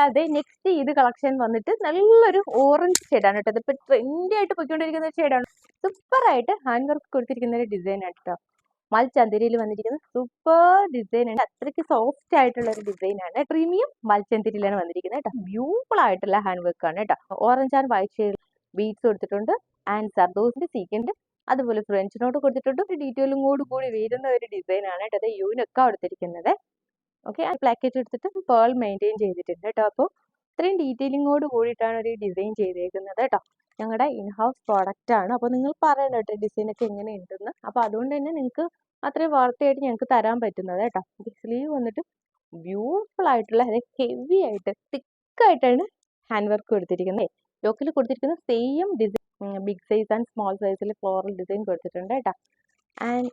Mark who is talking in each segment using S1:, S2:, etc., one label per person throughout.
S1: അതെ നെക്സ്റ്റ് ഇത് കളക്ഷൻ വന്നിട്ട് നല്ലൊരു ഓറഞ്ച് ഷെയ്ഡാണ് കേട്ടോ. ഇതിപ്പോൾ ട്രെൻഡി ആയിട്ട് പോയിക്കൊണ്ടിരിക്കുന്ന ഒരു ഷെയ്ഡാണ്. സൂപ്പറായിട്ട് ഹാൻഡ് വർക്ക് കൊടുത്തിരിക്കുന്ന ഒരു ഡിസൈൻ ആണ് കേട്ടോ. മൽചന്ദരിയിൽ വന്നിരിക്കുന്ന സൂപ്പർ ഡിസൈൻ ആണ്. അത്രയ്ക്ക് സോഫ്റ്റ് ആയിട്ടുള്ള ഒരു ഡിസൈൻ ആണ്. പ്രീമിയം മൽചന്ദരിയിലാണ് വന്നിരിക്കുന്നത് കേട്ടോ. ബ്യൂട്ടിഫുൾ ആയിട്ടുള്ള ഹാൻഡ് വർക്ക് ആണ് കേട്ടോ. Orange and white shade beads കൊടുത്തിട്ടുണ്ട്. ആൻഡ് സർദോസിന്റെ സീക്വന്റ് അതുപോലെ ഫ്രഞ്ച് നോട്ട് കൊടുത്തിട്ടുണ്ട്. ഒരു ഡീറ്റെയിലും കൂടി വരുന്ന ഒരു ഡിസൈൻ ആണ് കേട്ടോ. അത് യൂനൊക്കെ കൊടുത്തിരിക്കുന്നത്. ഓക്കെ, പ്ലാക്കറ്റ് എടുത്തിട്ട് പേൾ മെയിൻറ്റെയിൻ ചെയ്തിട്ടുണ്ട് കേട്ടോ. അപ്പോൾ ഇത്രയും ഡീറ്റെയിലിങ്ങോട് കൂടിയിട്ടാണ് ഒരു ഡിസൈൻ ചെയ്തേക്കുന്നത് കേട്ടോ. ഞങ്ങളുടെ ഇൻഹൗസ് പ്രോഡക്റ്റ് ആണ്. അപ്പോൾ നിങ്ങൾ പറയണം കേട്ടോ ഡിസൈനൊക്കെ എങ്ങനെ ഉണ്ടെന്ന്. അപ്പോൾ അതുകൊണ്ട് തന്നെ നിങ്ങൾക്ക് അത്രയും വർത്തിയായിട്ട് ഞങ്ങൾക്ക് തരാൻ പറ്റുന്നത് കേട്ടോ. സ്ലീവ് വന്നിട്ട് ബ്യൂട്ടിഫുൾ ആയിട്ടുള്ള ഹെവി ആയിട്ട് തിക്കായിട്ടാണ് ഹാൻഡ് വർക്ക് കൊടുത്തിരിക്കുന്നത്. യോക്കിൽ കൊടുത്തിരിക്കുന്ന same design big size and small സൈസിൽ ഫ്ലോറൽ ഡിസൈൻ കൊടുത്തിട്ടുണ്ട് കേട്ടോ. ആൻഡ്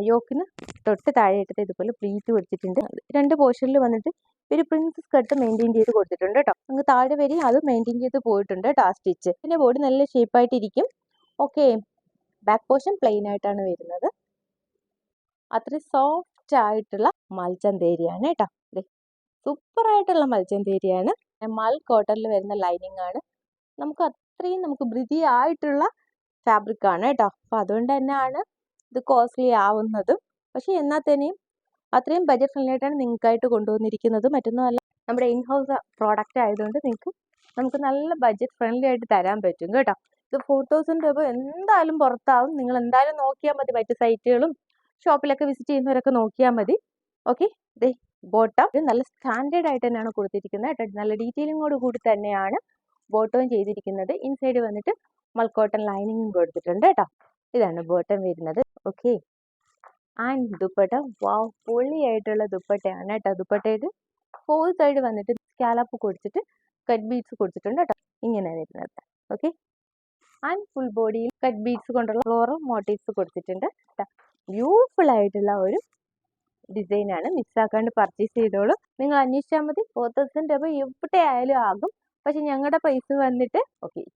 S1: യോക്കിന് തൊട്ട് താഴെയായിട്ട് ഇതുപോലെ പ്ലീറ്റ് കൊടുത്തിട്ടുണ്ട്. രണ്ട് പോർഷനിൽ വന്നിട്ട് ഒരു പ്രിൻസസ് കട്ട് മെയിൻറ്റെയിൻ ചെയ്ത് കൊടുത്തിട്ടുണ്ട് കേട്ടോ. അങ്ങ് താഴെ വരെ അത് മെയിൻറ്റെയിൻ ചെയ്ത് പോയിട്ടുണ്ട് കേട്ടോ ആ സ്റ്റിച്ച്. പിന്നെ ബോഡി നല്ല ഷേപ്പായിട്ടിരിക്കും. ഓക്കെ, ബാക്ക് പോർഷൻ പ്ലെയിൻ ആയിട്ടാണ് വരുന്നത്. അത്രയും സോഫ്റ്റ് ആയിട്ടുള്ള മൽചന്തേരിയാണ് കേട്ടോ. സൂപ്പർ ആയിട്ടുള്ള മൽചന്തേരിയാണ്. മൽ കോട്ടണിൽ വരുന്ന ലൈനിങ് ആണ്. നമുക്ക് ബ്രിതി ആയിട്ടുള്ള ഫാബ്രിക് ആണ് കേട്ടോ. അപ്പം അതുകൊണ്ട് തന്നെയാണ് ഇത് കോസ്റ്റ്ലി ആവുന്നത്. പക്ഷെ എന്നാൽ തന്നെയും അത്രയും ബഡ്ജറ്റ് ഫ്രണ്ട്ലി ആയിട്ടാണ് നിങ്ങൾക്കായിട്ട് കൊണ്ടുവന്നിരിക്കുന്നത്. മറ്റൊന്നുമല്ല, നമ്മുടെ ഇൻഹൗസ് പ്രോഡക്റ്റ് ആയതുകൊണ്ട് നമുക്ക് നല്ല ബഡ്ജറ്റ് ഫ്രണ്ട്ലി ആയിട്ട് തരാൻ പറ്റും കേട്ടോ. ഇത് 4000 രൂപ എന്തായാലും പുറത്താവും. നിങ്ങൾ എന്തായാലും നോക്കിയാൽ മതി. മറ്റു സൈറ്റുകളും ഷോപ്പിലൊക്കെ വിസിറ്റ് ചെയ്യുന്നവരൊക്കെ നോക്കിയാൽ മതി. ഓക്കെ, ബോട്ടം നല്ല സ്റ്റാൻഡേർഡ് ആയിട്ട് തന്നെയാണ് കൊടുത്തിരിക്കുന്നത് കേട്ടോ. നല്ല ഡീറ്റെയിലിങ്ങോട് കൂടി തന്നെയാണ് ബോട്ടവും ചെയ്തിരിക്കുന്നത്. ഇൻസൈഡ് വന്നിട്ട് മൽക്കോട്ടൺ ലൈനിങ്ങും കൊടുത്തിട്ടുണ്ട് കേട്ടോ. ഇതാണ് ബോട്ടം വരുന്നത്. ഓക്കെ, ആൻഡ് ദുപ്പട്ട വാവ് പൊളിയായിട്ടുള്ള ദുപ്പട്ടയാണ് കേട്ടോ. ദുപ്പട്ടയിൽ 4 സൈഡ് വന്നിട്ട് സ്കാലപ്പ് കൊടുത്തിട്ട് കട്ട് ബീഡ്സ് കൊടുത്തിട്ടുണ്ട് കേട്ടോ. ഇങ്ങനെ വരുന്നത്. ഓക്കെ, ആൻഡ് ഫുൾ ബോഡിയിൽ കട്ട് ബീഡ്സ് കൊണ്ടുള്ള ഫ്ലോറൽ മോട്ടീവ്സ് കൊടുത്തിട്ടുണ്ട്. ബ്യൂട്ടിഫുൾ ആയിട്ടുള്ള ഒരു ഡിസൈനാണ്. മിസ്സാക്കാണ്ട് പർച്ചേസ് ചെയ്തോളൂ. നിങ്ങൾ അന്വേഷിച്ചാൽ മതി. 4000 രൂപ എവിടെ ആയാലും ആകും. പക്ഷെ ഞങ്ങളുടെ പ്രൈസ് വന്നിട്ട്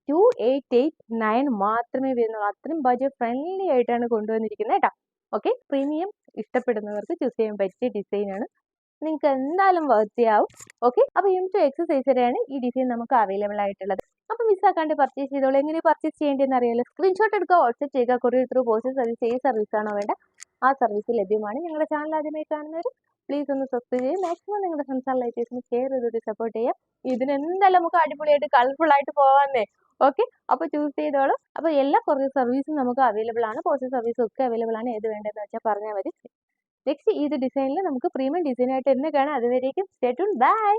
S1: 2889 മാത്രമേ വരുന്നുള്ളൂ. അത്രയും ബഡ്ജറ്റ് ഫ്രണ്ട്ലി ആയിട്ടാണ് കൊണ്ടുവന്നിരിക്കുന്നത് കേട്ടോ. ഓക്കെ, പ്രീമിയം ഇഷ്ടപ്പെടുന്നവർക്ക് ചൂസ് ചെയ്യാൻ പറ്റിയ ഡിസൈനാണ്. നിങ്ങൾക്ക് എന്തായാലും വർത്തിയാവും. ഓക്കെ, അപ്പോൾ M2 എക്സസൈസ് വരെയാണ് ഈ ഡിസൈൻ നമുക്ക് അവൈലബിൾ ആയിട്ടുള്ളത്. അപ്പോൾ മിസ്സാക്കാണ്ട് പർച്ചേസ് ചെയ്തോളൂ. എങ്ങനെ പർച്ചേസ് ചെയ്യേണ്ടതെന്ന് അറിയാലോ. സ്ക്രീൻഷോട്ട് എടുക്കുക, വാട്സ്ആപ്പ് ചെയ്യുക. കൊറിയർ ത്രൂ പോസ്റ്റ് സർവീസ്, ഏത് സർവീസാണോ വേണ്ട ആ സർവീസ് ലഭ്യമാണ്. ഞങ്ങളുടെ ചാനൽ ആദ്യമായി കാണുന്നവർ പ്ലീസ് ഒന്ന് സബ്സ്ക്രൈബ് ചെയ്യുക. മാക്സിമം നിങ്ങളുടെ ഫ്രണ്ട്സ് ആൻഡ് റിലേറ്റീവ്സിന് ഷെയർ ചെയ്തിട്ട് സപ്പോർട്ട് ചെയ്യുക. ഇതിനെന്തായാലും നമുക്ക് അടിപൊളിയായിട്ട് കളർഫുൾ ആയിട്ട് പോകാമെന്നേ. ഓക്കെ, അപ്പോൾ ചൂസ് ചെയ്തോളൂ. അപ്പോൾ എല്ലാ കൊറിയർ സർവീസും നമുക്ക് അവൈലബിൾ ആണ്. പോസ്റ്റൽ സർവീസും ഒക്കെ അവൈലബിൾ ആണ്. ഏത് വേണ്ടതെന്ന് വെച്ചാൽ പറഞ്ഞാൽ മതി. നെക്സ്റ്റ് ഈ ഡിസൈനിൽ നമുക്ക് പ്രീമിയം ഡിസൈനായിട്ട് തന്നെ കാണാം. അതുവരേക്കും സ്റ്റേ ട്യൂൺ. ബൈ.